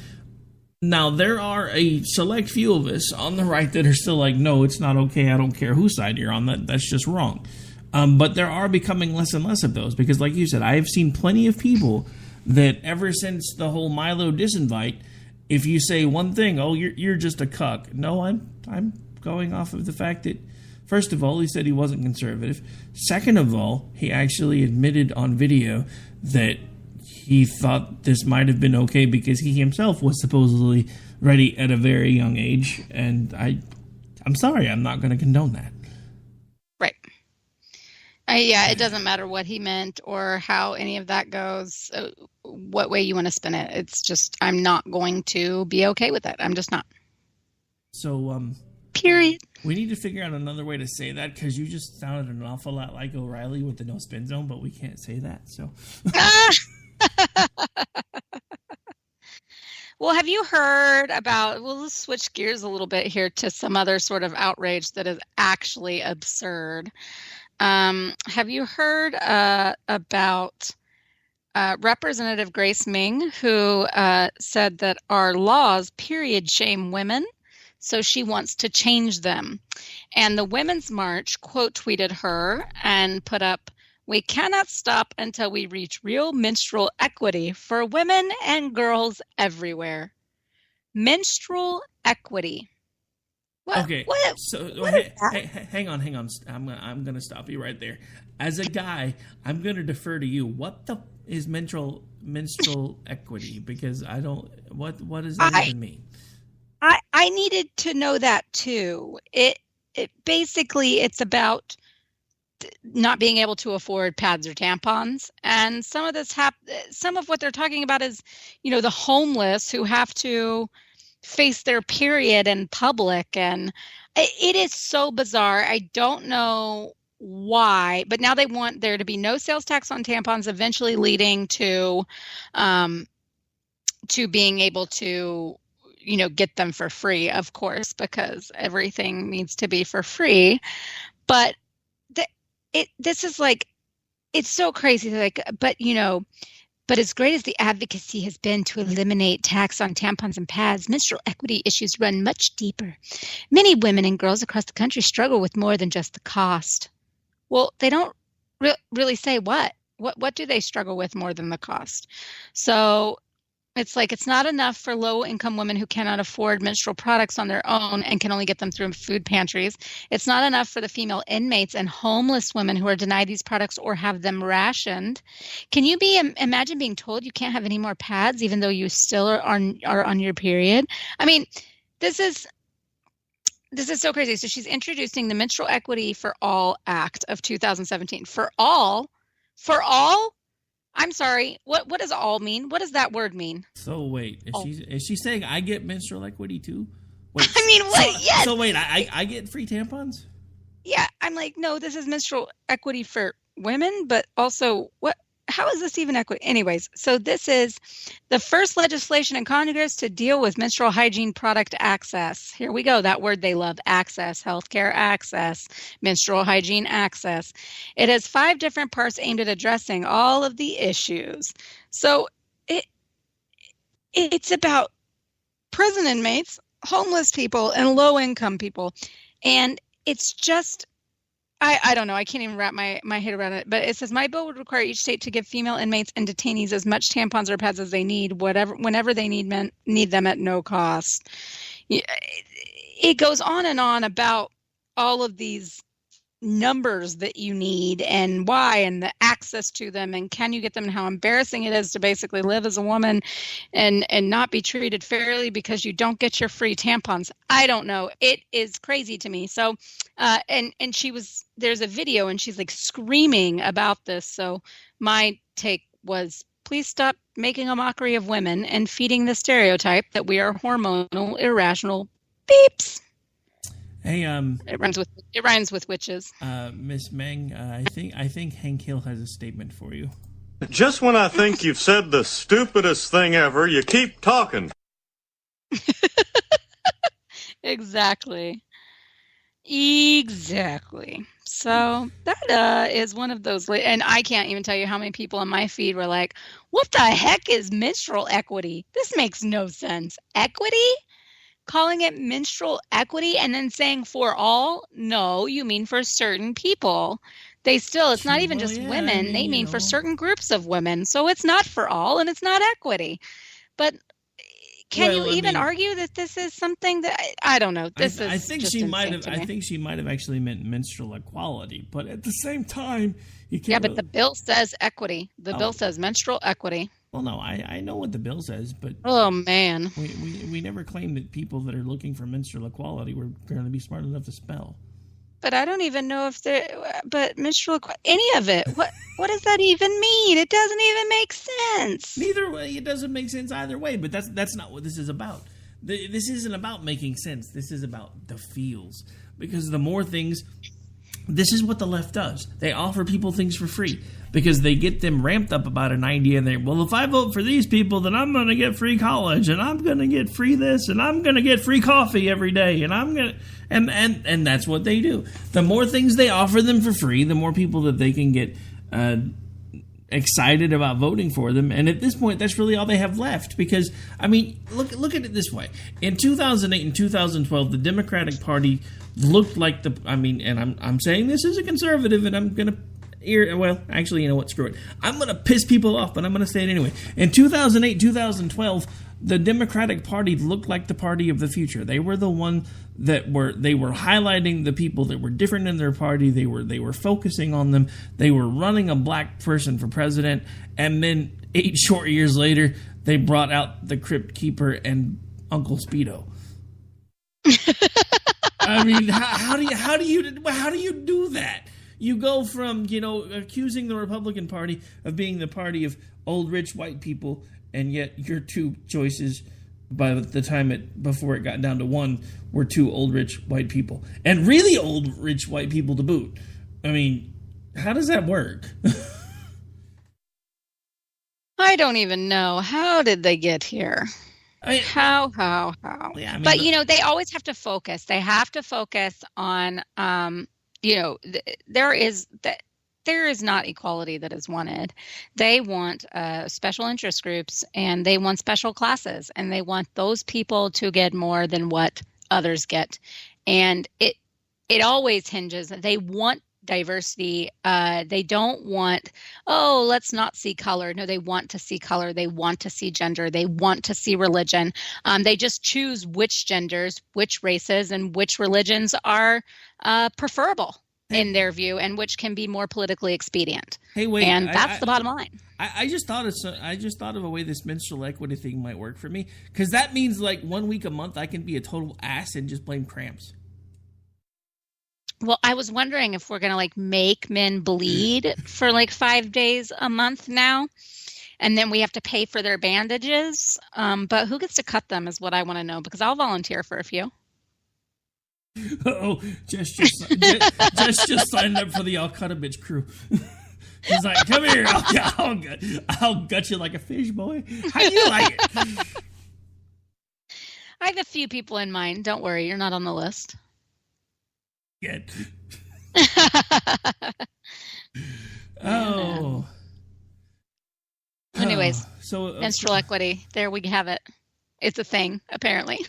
Now, there are a select few of us on the right that are still like, no, it's not okay. I don't care whose side you're on. That's just wrong. But there are becoming less and less of those because, like you said, I have seen plenty of people that ever since the whole Milo disinvite, if you say one thing, oh, you're just a cuck. No, I'm going off of the fact that, first of all, he said he wasn't conservative. Second of all, he actually admitted on video that he thought this might have been okay because he himself was supposedly ready at a very young age. And I'm sorry, I'm not going to condone that.
Right. Yeah, it doesn't matter what he meant or how any of that goes, what way you want to spin it. It's just, I'm not going to be okay with it. I'm just not.
So,
period.
We need to figure out another way to say that because you just sounded an awful lot like O'Reilly with the no spin zone, but we can't say that. So.
Well, have you heard about, let's switch gears a little bit here to some other sort of outrage that is actually absurd. Have you heard about Representative Grace Ming, who said that our laws period shame women, so she wants to change them. And the Women's March quote tweeted her and put up, "We cannot stop until we reach real menstrual equity for women and girls everywhere." Menstrual equity. What?
Okay.
What?
So hang on. I'm going to stop you right there. As a guy, I'm going to defer to you. What the is menstrual equity? Because I don't. What does that even mean?
I needed to know that too. It basically it's about not being able to afford pads or tampons, and some of what they're talking about is, the homeless who have to face their period in public, and it is so bizarre. I don't know why, but now they want there to be no sales tax on tampons, eventually leading to being able to get them for free, of course, because everything needs to be for free. But this is like, it's so crazy. Like, but as great as the advocacy has been to eliminate tax on tampons and pads, menstrual equity issues run much deeper. Many women and girls across the country struggle with more than just the cost. Well, they don't really say what do they struggle with more than the cost. So it's like it's not enough for low-income women who cannot afford menstrual products on their own and can only get them through food pantries. It's not enough for the female inmates and homeless women who are denied these products or have them rationed. Can you imagine being told you can't have any more pads even though you still are on your period? I mean, this is so crazy. So she's introducing the Menstrual Equity for All Act of 2017. For all? I'm sorry. What does all mean? What does that word mean?
So wait, is she saying I get menstrual equity too? Wait,
I mean, what? Yes.
So wait, I get free tampons?
Yeah, I'm like, no, this is menstrual equity for women, but also what? How is this even equity? Anyways, so this is the first legislation in Congress to deal with menstrual hygiene product access. Here we go. That word they love, access, healthcare access, menstrual hygiene access. It has 5 different parts aimed at addressing all of the issues. So it's about prison inmates, homeless people, and low-income people. And it's just... I don't know. I can't even wrap my head around it. But it says, my bill would require each state to give female inmates and detainees as much tampons or pads as they need, whenever they need them at no cost. It goes on and on about all of these numbers that you need and why and the access to them and can you get them and how embarrassing it is to basically live as a woman and not be treated fairly because you don't get your free tampons. I don't know. It is crazy to me. So and there's a video and she's like screaming about this. So my take was, please stop making a mockery of women and feeding the stereotype that we are hormonal, irrational beeps.
Hey,
it rhymes with witches.
Miss Meng, I think Hank Hill has a statement for you.
Just when I think you've said the stupidest thing ever, you keep talking.
Exactly. So that is one of those, and I can't even tell you how many people on my feed were like, "What the heck is menstrual equity? This makes no sense. Equity? Calling it menstrual equity and then saying for all? No, you mean for certain people. It's not even just women. They mean for certain groups of women. So it's not for all, and it's not equity. But can you even argue that this is something that I don't know? I think she might
have actually meant menstrual equality, but at the same time, you can't.
Yeah, but the bill says equity. The bill says menstrual equity.
Well, no, I know what the bill says, but
oh man,
we never claimed that people that are looking for menstrual equality were going to be smart enough to spell.
But I don't even know if but menstrual any of it. What does that even mean? It doesn't even make sense.
Neither way, it doesn't make sense either way. But that's not what this is about. This isn't about making sense. This is about the feels. Because the more things, this is what the left does. They offer people things for free because they get them ramped up about an idea. And if I vote for these people, then I'm going to get free college, and I'm going to get free this, and I'm going to get free coffee every day, and I'm going to. And that's what they do. The more things they offer them for free, the more people that they can get excited about voting for them. And at this point, that's really all they have left. Because, I mean, look at it this way. In 2008 and 2012, the Democratic Party looked like and I'm saying this as a conservative, and I'm going to well, actually, you know what? Screw it. I'm going to piss people off, but I'm going to say it anyway. In 2008, 2012, the Democratic Party looked like the party of the future. They were the one that were highlighting the people that were different in their party. They were focusing on them. They were running a black person for president. And then 8 short years later, they brought out the Crypt Keeper and Uncle Speedo. I mean, how do you do that? You go from, accusing the Republican Party of being the party of old rich white people, and yet your two choices by the time before it got down to one were two old rich white people, and really old rich white people to boot. I mean, how does that work?
I don't even know. How did they get here? How? Yeah, I mean, but they always have to focus. They have to focus on there is not equality that is wanted. They want special interest groups, and they want special classes, and they want those people to get more than what others get. And it always hinges. They want diversity. They don't want, let's not see color. No, they want to see color. They want to see gender. They want to see religion. They just choose which genders, which races, and which religions are preferable in their view, and which can be more politically expedient.
Hey, wait,
and that's the bottom line.
I just thought of a way this menstrual equity thing might work for me, because that means like 1 week a month I can be a total ass and just blame cramps.
Well, I was wondering if we're going to make men bleed for 5 days a month now, and then we have to pay for their bandages. But who gets to cut them is what I want to know, because I'll volunteer for a few.
Oh, Jess just signed up for the I'll cut a bitch crew. He's like, come here, I'll gut you like a fish, boy. How do you like it?
I have a few people in mind. Don't worry, you're not on the list.
Good. Oh.
Anyways, so menstrual equity. There we have it. It's a thing, apparently.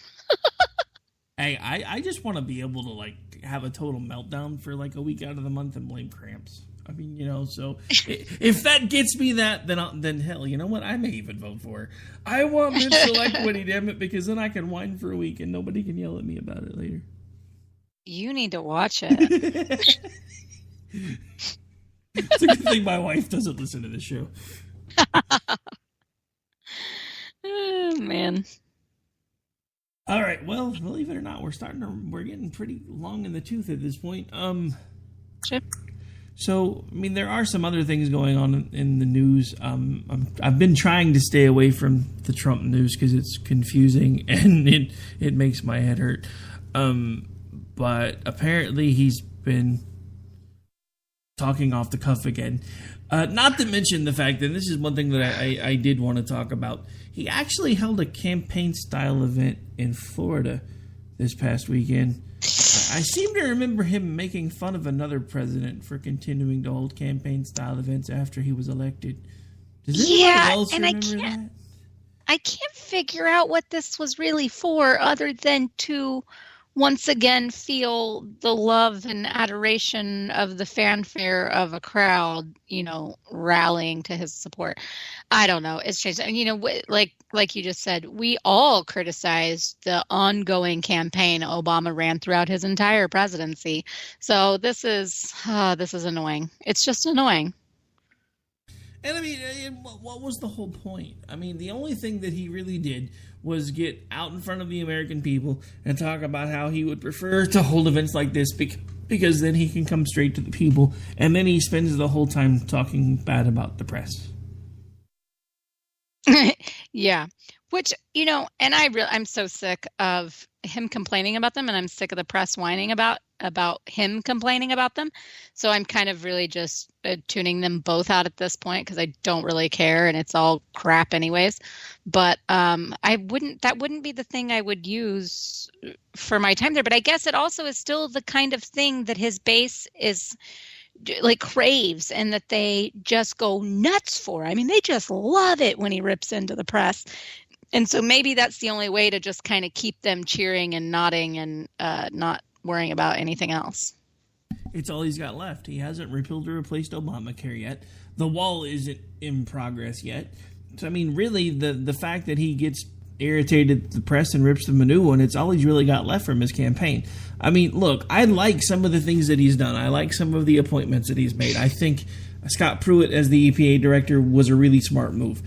Hey, I just want to be able to have a total meltdown for a week out of the month and blame cramps. I mean, so if that gets me that, then hell, you know what? I may even vote for her. I want menstrual equity, damn it, because then I can whine for a week and nobody can yell at me about it later.
You need to watch it.
It's a good thing my wife doesn't listen to the show.
Oh, man.
All right. Well, believe it or not, we're getting pretty long in the tooth at this point.
Sure.
So, I mean, there are some other things going on in the news. I've been trying to stay away from the Trump news because it's confusing and it makes my head hurt. but apparently he's been talking off the cuff again. Not to mention the fact that this is one thing that I did want to talk about. He actually held a campaign-style event in Florida this past weekend. I seem to remember him making fun of another president for continuing to hold campaign-style events after he was elected. Does anyone else remember that?
I can't figure out what this was really for other than to once again feel the love and adoration of the fanfare of a crowd, rallying to his support. I don't know. It's changed. And, like you just said, we all criticized the ongoing campaign Obama ran throughout his entire presidency. So this is annoying. It's just annoying.
And what was the whole point? The only thing that he really did was get out in front of the American people and talk about how he would prefer to hold events like this because then he can come straight to the people. And then he spends the whole time talking bad about the press.
Yeah. Which, and I'm so sick of him complaining about them, and I'm sick of the press whining about him complaining about them. So I'm kind of really just tuning them both out at this point because I don't really care, and it's all crap anyways. But that wouldn't be the thing I would use for my time there. But I guess it also is still the kind of thing that his base is craves and that they just go nuts for. They just love it when he rips into the press. And so maybe that's the only way to just kind of keep them cheering and nodding and not worrying about anything else.
It's all he's got left. He hasn't repealed or replaced Obamacare yet. The wall isn't in progress yet. So, really, the fact that he gets irritated at the press and rips them a new one, it's all he's really got left from his campaign. Look, I like some of the things that he's done. I like some of the appointments that he's made. I think Scott Pruitt as the EPA director was a really smart move.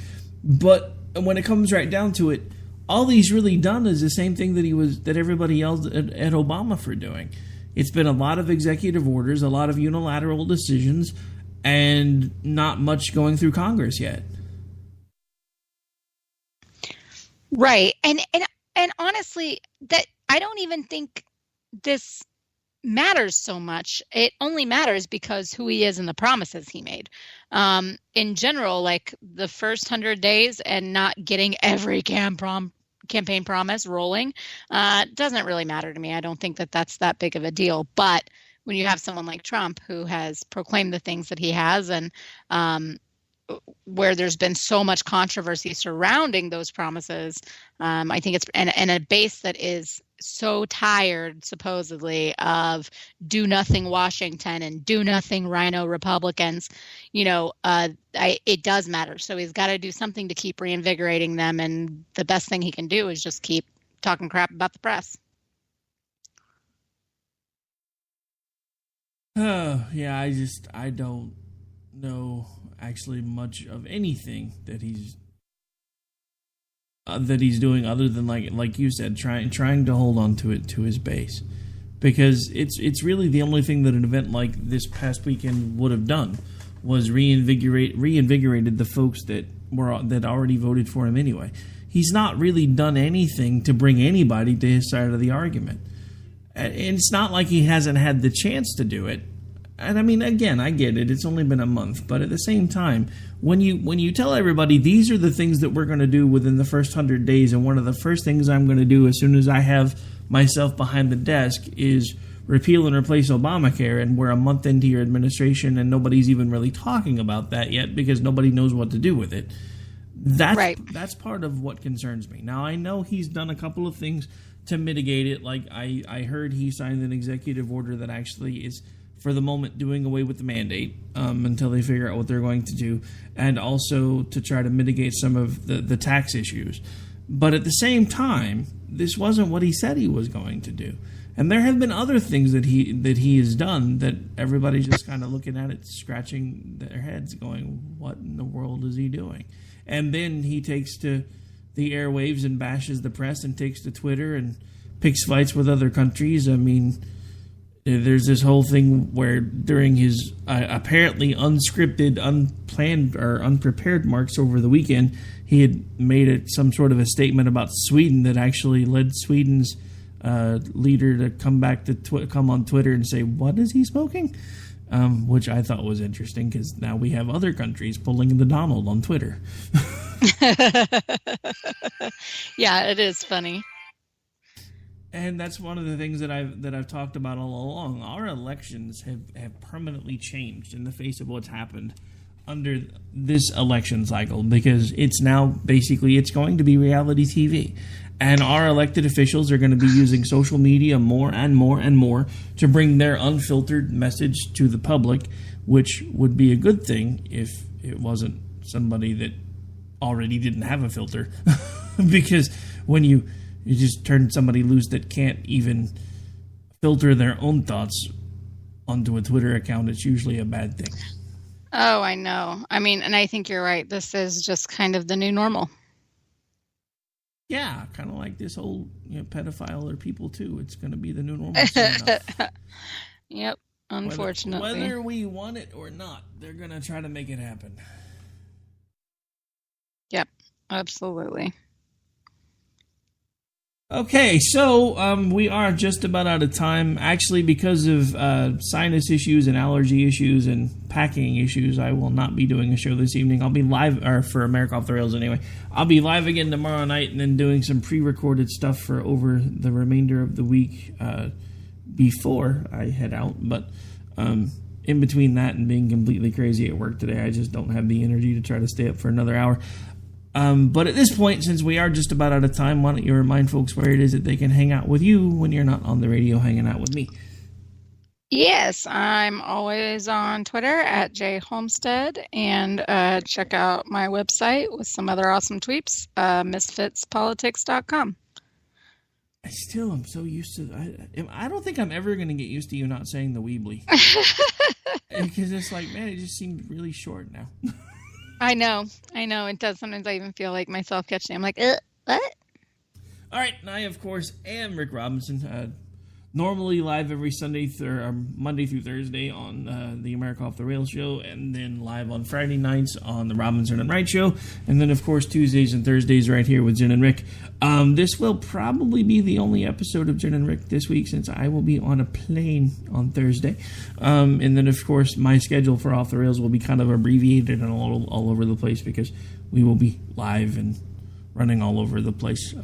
But when it comes right down to it, all he's really done is the same thing that everybody yelled at Obama for doing. It's been a lot of executive orders, a lot of unilateral decisions, and not much going through Congress yet.
Right. And honestly, that I don't even think this matters so much. It only matters because who he is and the promises he made. In general, the first 100 days and not getting every campaign promise rolling doesn't really matter to me. I don't think that that's that big of a deal. But when you have someone like Trump who has proclaimed the things that he has and where there's been so much controversy surrounding those promises, I think it's and a base that is so tired, supposedly, of do nothing Washington and do nothing Rhino Republicans, it does matter. So he's got to do something to keep reinvigorating them. And the best thing he can do is just keep talking crap about the press.
Oh, yeah, I don't know actually much of anything that he's doing other than like you said, trying to hold on to it to his base, because it's really the only thing that an event like this past weekend would have done was reinvigorated the folks that already voted for him anyway. He's not really done anything to bring anybody to his side of the argument, and it's not like he hasn't had the chance to do it. And again, I get it. It's only been a month, but at the same time, when you tell everybody these are the things that we're going to do within the first 100 days, and one of the first things I'm going to do as soon as I have myself behind the desk is repeal and replace Obamacare, and we're a month into your administration and nobody's even really talking about that yet because nobody knows what to do with it. That's part of what concerns me. Now, I know he's done a couple of things to mitigate it. Like I heard he signed an executive order that actually is, for the moment, doing away with the mandate until they figure out what they're going to do, and also to try to mitigate some of the tax issues. But at the same time, this wasn't what he said he was going to do. And there have been other things that he has done that everybody's just kind of looking at it, scratching their heads, going, what in the world is he doing? And then he takes to the airwaves and bashes the press and takes to Twitter and picks fights with other countries. There's this whole thing where during his apparently unscripted, unplanned, or unprepared marks over the weekend, he had made some sort of a statement about Sweden that actually led Sweden's leader to come on Twitter and say, what is he smoking? Which I thought was interesting because now we have other countries pulling the Donald on Twitter.
Yeah, it is funny.
And that's one of the things that I've talked about all along. Our elections have permanently changed in the face of what's happened under this election cycle, because it's now basically it's going to be reality TV. And our elected officials are going to be using social media more and more and more to bring their unfiltered message to the public, which would be a good thing if it wasn't somebody that already didn't have a filter. Because when you just turn somebody loose that can't even filter their own thoughts onto a Twitter account, it's usually a bad thing.
Oh, I know. I mean, and I think you're right. This is just kind of the new normal.
Yeah, kind of like this whole pedophile or people too. It's going to be the new normal.
Yep, unfortunately.
Whether we want it or not, they're going to try to make it happen.
Yep, absolutely.
Okay, so we are just about out of time. Actually, because of sinus issues and allergy issues and packing issues, I will not be doing a show this evening. I'll be live, or for America Off the Rails anyway. I'll be live again tomorrow night and then doing some pre-recorded stuff for over the remainder of the week before I head out. But in between that and being completely crazy at work today, I just don't have the energy to try to stay up for another hour. But at this point, since we are just about out of time, why don't you remind folks where it is that they can hang out with you when you're not on the radio hanging out with me?
Yes, I'm always on Twitter at jholmstead, and check out my website with some other awesome tweets, misfitspolitics.com.
I still am so used to... I don't think I'm ever going to get used to you not saying the Weebly. Because it's like, man, it just seems really short now.
I know. It does. Sometimes I even feel like myself catching it. I'm like, what?
All right. And I, of course, am Rick Robinson. Normally live every Monday through Thursday on the America Off the Rails show, and then live on Friday nights on the Robinson and Wright show, and then, of course, Tuesdays and Thursdays right here with Jen and Rick. This will probably be the only episode of Jen and Rick this week, since I will be on a plane on Thursday. And then, of course, my schedule for Off the Rails will be kind of abbreviated and all over the place, because we will be live and running all over the place.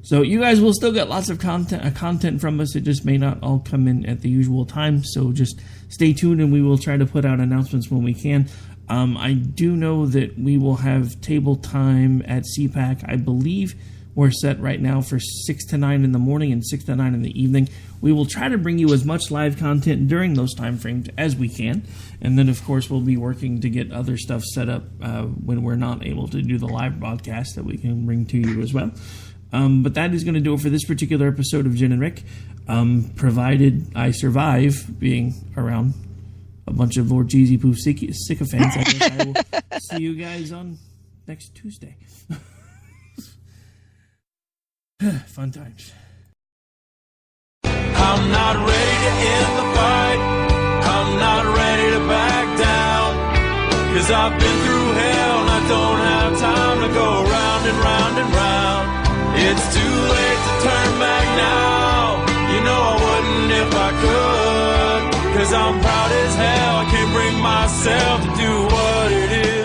So you guys will still get lots of content from us. It just may not all come in at the usual time. So just stay tuned, and we will try to put out announcements when we can. I do know that we will have table time at CPAC. I believe we're set right now for 6 to 9 in the morning and 6 to 9 in the evening. We will try to bring you as much live content during those time frames as we can. And then, of course, we'll be working to get other stuff set up when we're not able to do the live broadcast that we can bring to you as well. But that is going to do it for this particular episode of Jen and Rick. Provided I survive being around a bunch of Lord Jeezy Poof sycophants, I guess I will see you guys on next Tuesday. Fun times.
I'm not ready to end the fight. I'm not ready to back down. 'Cause I've been through hell and I don't have time to go round and round and round. It's too late to turn back now. You know I wouldn't if I could. 'Cause I'm proud as hell. I can't bring myself to do what it is.